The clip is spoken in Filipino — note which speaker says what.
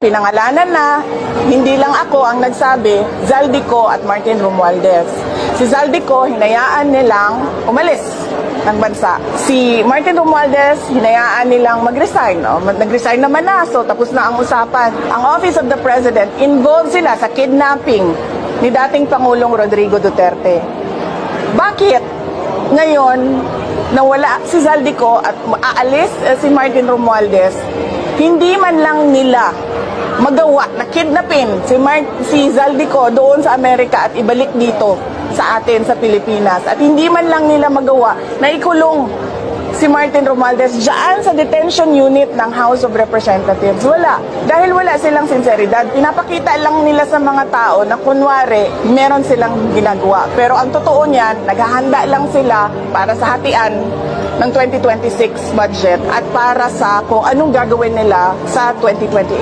Speaker 1: Pinangalanan na, hindi lang ako ang nagsabi, Zaldico at Martin Romualdez. Si Zaldico, hinayaan nilang umalis ng bansa. Si Martin Romualdez, hinayaan nilang mag-resign. Nag-resign naman na, so tapos na ang usapan. Ang Office of the President, involved sila sa kidnapping ni dating Pangulong Rodrigo Duterte. Bakit ngayon nawala si Zaldico at aalis si Martin Romualdez, hindi man lang nila magawa na kidnapin si Zaldico doon sa Amerika at ibalik dito sa atin sa Pilipinas. At hindi man lang nila magawa na ikulong si Martin Romualdez dyan sa detention unit ng House of Representatives. Wala. Dahil wala silang sinseridad. Pinapakita lang nila sa mga tao na kunwari meron silang ginagawa. Pero ang totoo niyan, naghahanda lang sila para sa hatian ng 2026 budget at para sa kung anong gagawin nila sa 2028.